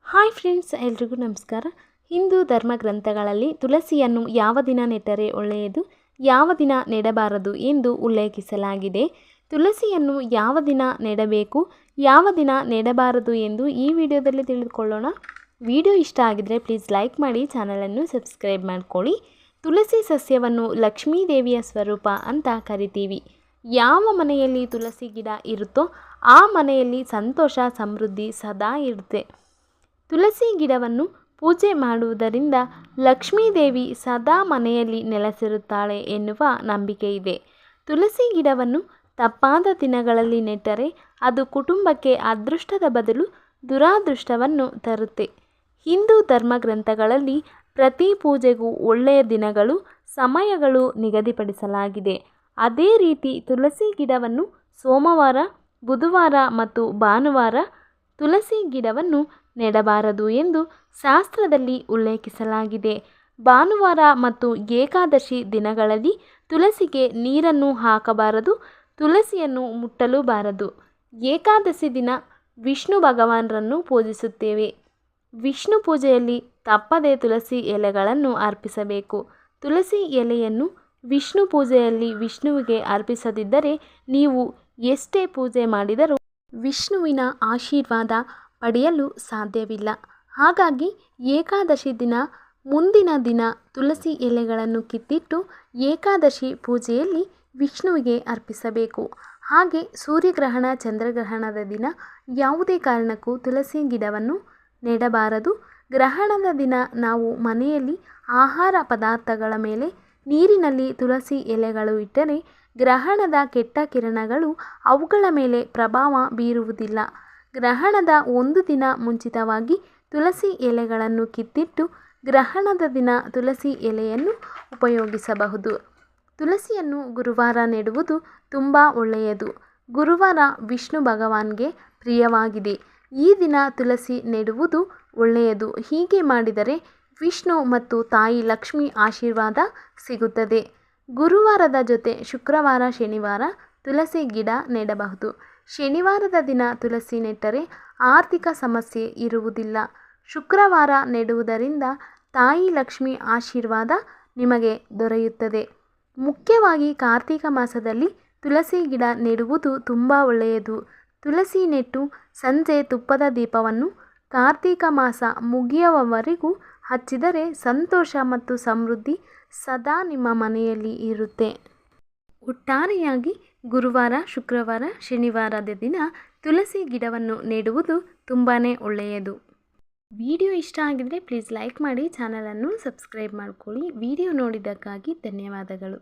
Hi friends, ಎಲ್ರಿಗೂ ನಮಸ್ಕಾರ. ಹಿಂದೂ ಧರ್ಮ ಗ್ರಂಥಗಳಲ್ಲಿ ತುಳಸಿಯನ್ನು ಯಾವ ದಿನ ನೆಟ್ಟರೆ ಒಳ್ಳೆಯದು, ಯಾವ ದಿನ ನೆಡಬಾರದು ಎಂದು ಉಲ್ಲೇಖಿಸಲಾಗಿದೆ. ತುಳಸಿಯನ್ನು ಯಾವ ದಿನ ನೆಡಬೇಕು, ಯಾವ ದಿನ ನೆಡಬಾರದು ಎಂದು ಈ ವಿಡಿಯೋದಲ್ಲಿ ತಿಳಿದುಕೊಳ್ಳೋಣ. ವಿಡಿಯೋ ಇಷ್ಟ ಆಗಿದ್ದರೆ ಪ್ಲೀಸ್ ಲೈಕ್ ಮಾಡಿ, ಚಾನಲನ್ನು ಸಬ್ಸ್ಕ್ರೈಬ್ ಮಾಡ್ಕೊಳ್ಳಿ. ತುಳಸಿ ಸಸ್ಯವನ್ನು ಲಕ್ಷ್ಮೀ ದೇವಿಯ ಸ್ವರೂಪ ಅಂತ ಕರಿತೀವಿ. ಯಾವ ಮನೆಯಲ್ಲಿ ತುಳಸಿ ಗಿಡ ಇರುತ್ತೋ ಆ ಮನೆಯಲ್ಲಿ ಸಂತೋಷ ಸಮೃದ್ಧಿ ಸದಾ ಇರುತ್ತೆ. ತುಳಸಿ ಗಿಡವನ್ನು ಪೂಜೆ ಮಾಡುವುದರಿಂದ ಲಕ್ಷ್ಮೀದೇವಿ ಸದಾ ಮನೆಯಲ್ಲಿ ನೆಲೆಸಿರುತ್ತಾಳೆ ಎನ್ನುವ ನಂಬಿಕೆ ಇದೆ. ತುಳಸಿ ಗಿಡವನ್ನು ತಪ್ಪಾದ ದಿನಗಳಲ್ಲಿ ನೆಟ್ಟರೆ ಅದು ಕುಟುಂಬಕ್ಕೆ ಅದೃಷ್ಟದ ಬದಲು ದುರಾದೃಷ್ಟವನ್ನು ತರುತ್ತೆ. ಹಿಂದೂ ಧರ್ಮ ಗ್ರಂಥಗಳಲ್ಲಿ ಪ್ರತಿ ಪೂಜೆಗೂ ಒಳ್ಳೆಯ ದಿನಗಳು, ಸಮಯಗಳು ನಿಗದಿಪಡಿಸಲಾಗಿದೆ. ಅದೇ ರೀತಿ ತುಳಸಿ ಗಿಡವನ್ನು ಸೋಮವಾರ, ಬುಧವಾರ ಮತ್ತು ಭಾನುವಾರ ತುಳಸಿ ಗಿಡವನ್ನು ನೆಡಬಾರದು ಎಂದು ಶಾಸ್ತ್ರದಲ್ಲಿ ಉಲ್ಲೇಖಿಸಲಾಗಿದೆ. ಭಾನುವಾರ ಮತ್ತು ಏಕಾದಶಿ ದಿನಗಳಲ್ಲಿ ತುಳಸಿಗೆ ನೀರನ್ನು ಹಾಕಬಾರದು, ತುಳಸಿಯನ್ನು ಮುಟ್ಟಲೂಬಾರದು. ಏಕಾದಶಿ ದಿನ ವಿಷ್ಣು ಭಗವಾನರನ್ನು ಪೂಜಿಸುತ್ತೇವೆ. ವಿಷ್ಣು ಪೂಜೆಯಲ್ಲಿ ತಪ್ಪದೆ ತುಳಸಿ ಎಲೆಗಳನ್ನು ಅರ್ಪಿಸಬೇಕು. ತುಳಸಿ ಎಲೆಯನ್ನು ವಿಷ್ಣು ಪೂಜೆಯಲ್ಲಿ ವಿಷ್ಣುವಿಗೆ ಅರ್ಪಿಸದಿದ್ದರೆ ನೀವು ಎಷ್ಟೇ ಪೂಜೆ ಮಾಡಿದರೂ ವಿಷ್ಣುವಿನ ಆಶೀರ್ವಾದ ಪಡೆಯಲು ಸಾಧ್ಯವಿಲ್ಲ. ಹಾಗಾಗಿ ಏಕಾದಶಿ ದಿನ ಮುಂದಿನ ದಿನ ತುಳಸಿ ಎಲೆಗಳನ್ನು ಕಿತ್ತಿಟ್ಟು ಏಕಾದಶಿ ಪೂಜೆಯಲ್ಲಿ ವಿಷ್ಣುವಿಗೆ ಅರ್ಪಿಸಬೇಕು. ಹಾಗೆ ಸೂರ್ಯಗ್ರಹಣ, ಚಂದ್ರಗ್ರಹಣದ ದಿನ ಯಾವುದೇ ಕಾರಣಕ್ಕೂ ತುಳಸಿ ಗಿಡವನ್ನು ನೆಡಬಾರದು. ಗ್ರಹಣದ ದಿನ ನಾವು ಮನೆಯಲ್ಲಿ ಆಹಾರ ಪದಾರ್ಥಗಳ ಮೇಲೆ ನೀರಿನಲ್ಲಿ ತುಳಸಿ ಎಲೆಗಳು ಇಟ್ಟರೆ ಗ್ರಹಣದ ಕೆಟ್ಟ ಕಿರಣಗಳು ಅವುಗಳ ಮೇಲೆ ಪ್ರಭಾವ ಬೀರುವುದಿಲ್ಲ. ಗ್ರಹಣದ ಒಂದು ದಿನ ಮುಂಚಿತವಾಗಿ ತುಳಸಿ ಎಲೆಗಳನ್ನು ಕಿತ್ತಿಟ್ಟು ಗ್ರಹಣದ ದಿನ ತುಳಸಿ ಎಲೆಯನ್ನು ಉಪಯೋಗಿಸಬಹುದು. ತುಳಸಿಯನ್ನು ಗುರುವಾರ ನೆಡುವುದು ತುಂಬ ಒಳ್ಳೆಯದು. ಗುರುವಾರ ವಿಷ್ಣು ಭಗವಾನ್ಗೆ ಪ್ರಿಯವಾಗಿದೆ. ಈ ದಿನ ತುಳಸಿ ನೆಡುವುದು ಒಳ್ಳೆಯದು. ಹೀಗೆ ಮಾಡಿದರೆ ವಿಷ್ಣು ಮತ್ತು ತಾಯಿ ಲಕ್ಷ್ಮಿ ಆಶೀರ್ವಾದ ಸಿಗುತ್ತದೆ. ಗುರುವಾರದ ಜೊತೆ ಶುಕ್ರವಾರ, ಶನಿವಾರ ತುಳಸಿ ಗಿಡ ನೆಡಬಹುದು. ಶನಿವಾರದ ದಿನ ತುಳಸಿ ನೆಟ್ಟರೆ ಆರ್ಥಿಕ ಸಮಸ್ಯೆ ಇರುವುದಿಲ್ಲ. ಶುಕ್ರವಾರ ನೆಡುವುದರಿಂದ ತಾಯಿ ಲಕ್ಷ್ಮಿ ಆಶೀರ್ವಾದ ನಿಮಗೆ ದೊರೆಯುತ್ತದೆ. ಮುಖ್ಯವಾಗಿ ಕಾರ್ತಿಕ ಮಾಸದಲ್ಲಿ ತುಳಸಿ ಗಿಡ ನೆಡುವುದು ತುಂಬ ಒಳ್ಳೆಯದು. ತುಳಸಿ ನೆಟ್ಟು ಸಂಜೆ ತುಪ್ಪದ ದೀಪವನ್ನು ಕಾರ್ತಿಕ ಮಾಸ ಮುಗಿಯುವವರೆಗೂ ಹಚ್ಚಿದರೆ ಸಂತೋಷ ಮತ್ತು ಸಮೃದ್ಧಿ ಸದಾ ನಿಮ್ಮ ಮನೆಯಲ್ಲಿ ಇರುತ್ತೆ. ಒಟ್ಟಾರೆಯಾಗಿ ಗುರುವಾರ, ಶುಕ್ರವಾರ, ಶನಿವಾರದ ದಿನ ತುಳಸಿ ಗಿಡವನ್ನು ನೆಡುವುದು ತುಂಬಾ ಒಳ್ಳೆಯದು. ವಿಡಿಯೋ ಇಷ್ಟ ಆಗಿದ್ದರೆ ಪ್ಲೀಸ್ ಲೈಕ್ ಮಾಡಿ, ಚಾನಲನ್ನು ಸಬ್ಸ್ಕ್ರೈಬ್ ಮಾಡ್ಕೊಳ್ಳಿ. ವಿಡಿಯೋ ನೋಡಿದ್ದಕ್ಕಾಗಿ ಧನ್ಯವಾದಗಳು.